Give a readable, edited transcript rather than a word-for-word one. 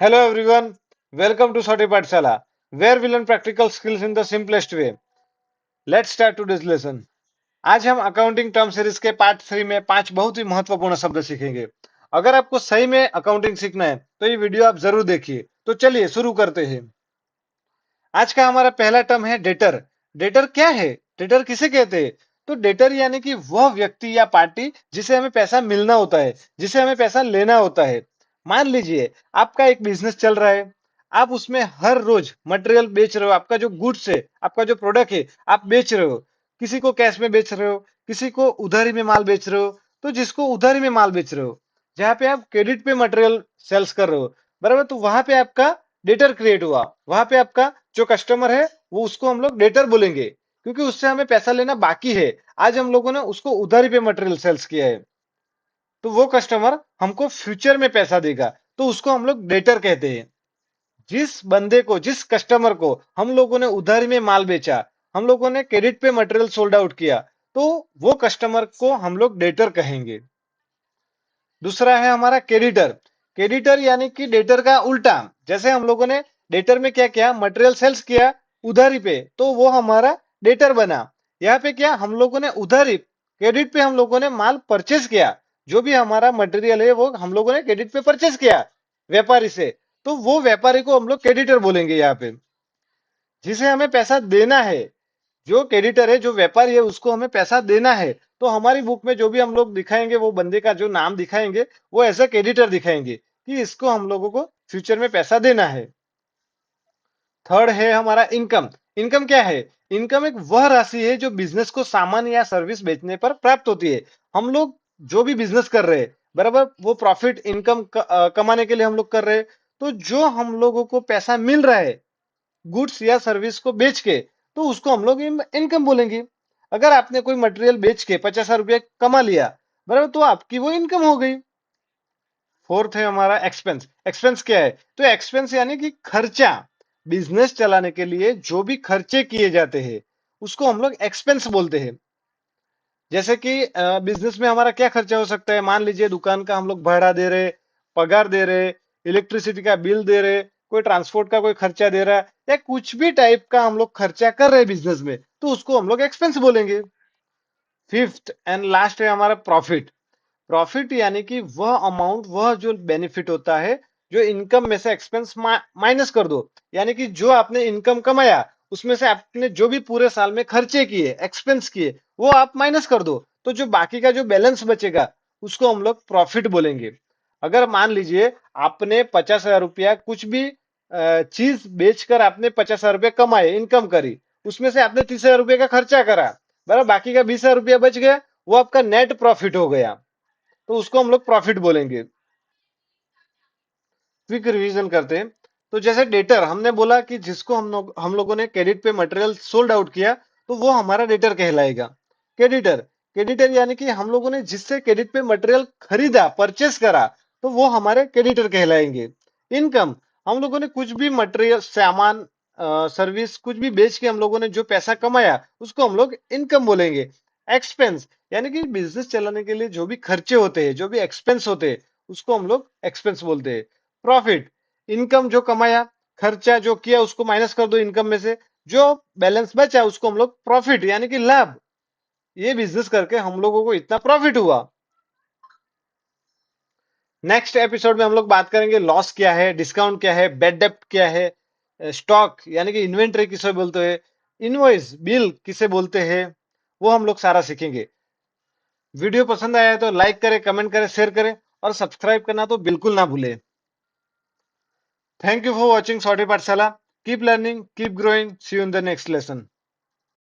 Hello everyone, welcome to Sorty Patsala, where we learn practical skills in the simplest way. Let's start today's lesson. आज हम accounting term series के part 3 में 5 बहुत ही महत्वपूर्ण शब्द सीखेंगे। अगर आपको सही में अकाउंटिंग सीखना है तो ये वीडियो आप जरूर देखिए। तो चलिए शुरू करते हैं। आज का हमारा पहला टर्म है डेटर। डेटर क्या है? डेटर किसे कहते हैं? तो डेटर यानी कि वह व्यक्ति या पार्टी जिसे हमें पैसा मिलना होता है, जिसे हमें पैसा लेना होता है। मान लीजिए आपका एक बिजनेस चल रहा है, आप उसमें हर रोज मटेरियल बेच रहे हो, आपका जो गुड्स है, आपका जो प्रोडक्ट है, आप बेच रहे हो। किसी को कैश में बेच रहे हो, किसी को उधारी में माल बेच रहे हो। तो जिसको उधारी में माल बेच रहे हो, जहां पे आप क्रेडिट पे मटेरियल सेल्स कर रहे हो, बराबर, तो वहां पे आपका डेटर क्रिएट हुआ। वहां पे आपका जो कस्टमर है वो उसको हम लोग डेटर बोलेंगे, क्योंकि उससे हमें पैसा लेना बाकी है। आज हम लोगों ने उसको उधारी पे मटेरियल सेल्स किया है, तो वो कस्टमर हमको फ्यूचर में पैसा देगा, तो उसको हम लोग डेटर कहते हैं। जिस बंदे को, जिस कस्टमर को हम लोगों ने उधारी में माल बेचा, हम लोगों ने क्रेडिट पे मटेरियल सोल्ड आउट किया, तो वो कस्टमर को हम लोग डेटर कहेंगे। दूसरा है हमारा क्रेडिटर। क्रेडिटर यानी कि डेटर का उल्टा। जैसे हम लोगों ने डेटर में क्या किया, मटेरियल सेल्स किया उधारी पे, तो वो हमारा डेटर बना। यहाँ पे क्या, हम लोगों ने उधारी, क्रेडिट पे हम लोगों ने माल परचेज किया। जो भी हमारा मटेरियल है वो हम लोगों ने क्रेडिट पे परचेज किया व्यापारी से, तो वो व्यापारी को हम लोग क्रेडिटर बोलेंगे। यहाँ पे जिसे हमें पैसा देना है, जो क्रेडिटर है, जो व्यापारी है, उसको हमें पैसा देना है, तो हमारी बुक में जो भी हम लोग दिखाएंगे, वो बंदे का जो नाम दिखाएंगे वो एज अ क्रेडिटर दिखाएंगे कि इसको हम लोगों को फ्यूचर में पैसा देना है। थर्ड है हमारा इनकम। इनकम क्या है? इनकम एक वह राशि है जो बिजनेस को सामान या सर्विस बेचने पर प्राप्त होती है। हम लोग जो भी बिजनेस कर रहे हैं, बराबर, वो प्रॉफिट इनकम कमाने के लिए हम लोग कर रहे हैं। तो जो हम लोगों को पैसा मिल रहा है गुड्स या सर्विस को बेच के, तो उसको हम लोग इनकम बोलेंगे। अगर आपने कोई मटेरियल बेच के 50,000 रुपया कमा लिया, बराबर, तो आपकी वो इनकम हो गई। फोर्थ है हमारा एक्सपेंस। एक्सपेंस क्या है? तो एक्सपेंस यानी कि खर्चा। बिजनेस चलाने के लिए जो भी खर्चे किए जाते हैं उसको हम लोग एक्सपेंस बोलते हैं। जैसे कि बिजनेस में हमारा क्या खर्चा हो सकता है? मान लीजिए दुकान का हम लोग भाड़ा दे रहे, पगार दे रहे, इलेक्ट्रिसिटी का बिल दे रहे, कोई ट्रांसपोर्ट का कोई खर्चा दे रहा है, या कुछ भी टाइप का हम लोग खर्चा कर रहे हैं बिजनेस में, तो उसको हम लोग एक्सपेंस बोलेंगे। फिफ्थ एंड लास्ट है हमारा प्रॉफिट। प्रॉफिट यानी कि वह अमाउंट, वह जो बेनिफिट होता है जो इनकम में से एक्सपेंस माइनस कर दो। यानी कि जो आपने इनकम कमाया उसमें से आपने जो भी पूरे साल में खर्चे किए, एक्सपेंस किए, वो आप माइनस कर दो, तो जो बाकी का जो बैलेंस बचेगा उसको हम लोग प्रॉफिट बोलेंगे। अगर मान लीजिए आपने 50,000 रुपया कुछ भी चीज बेचकर आपने 50,000 रुपया कमाए, इनकम करी, उसमें से आपने 30,000 रुपये का खर्चा करा, बराबर, बाकी का 20,000 रुपया बच गया, वो आपका नेट प्रॉफिट हो गया, तो उसको हम लोग प्रॉफिट बोलेंगे। क्विक रिवीजन करते हैं। तो जैसे डेटर हमने बोला कि जिसको हम लोगों ने क्रेडिट पे मटेरियल सोल्ड आउट किया, तो वो हमारा डेटर कहलाएगा। क्रेडिटर, क्रेडिटर यानी कि हम लोगों ने जिससे क्रेडिट पे मटेरियल खरीदा, परचेस करा, तो वो हमारे क्रेडिटर कहलाएंगे। इनकम, हम लोगों ने कुछ भी मटेरियल, सामान, सर्विस कुछ भी बेच के हम लोगों ने जो पैसा कमाया उसको हम लोग इनकम बोलेंगे। एक्सपेंस यानी कि बिजनेस चलाने के लिए जो भी खर्चे होते हैं, जो भी एक्सपेंस होते हैं, उसको हम लोग एक्सपेंस बोलते हैं। प्रॉफिट, इनकम जो कमाया, खर्चा जो किया उसको माइनस कर दो इनकम में से, जो बैलेंस बचा उसको हम लोग प्रॉफिट यानी कि लाभ। ये बिजनेस करके हम लोगों को इतना प्रॉफिट हुआ। नेक्स्ट एपिसोड में हम लोग बात करेंगे लॉस क्या है, डिस्काउंट क्या है, बैड डेप्ट क्या है, स्टॉक यानी कि इन्वेंट्री किसे बोलते हैं, इनवॉइस बिल किसे बोलते हैं, वो हम लोग सारा सीखेंगे। वीडियो पसंद आया है तो लाइक करें, कमेंट करें, शेयर करें, और सब्सक्राइब करना तो बिल्कुल ना भूलें। थैंक यू फॉर वॉचिंग सॉर्टी पाठशाला। Keep learning, keep growing, see you in the next lesson.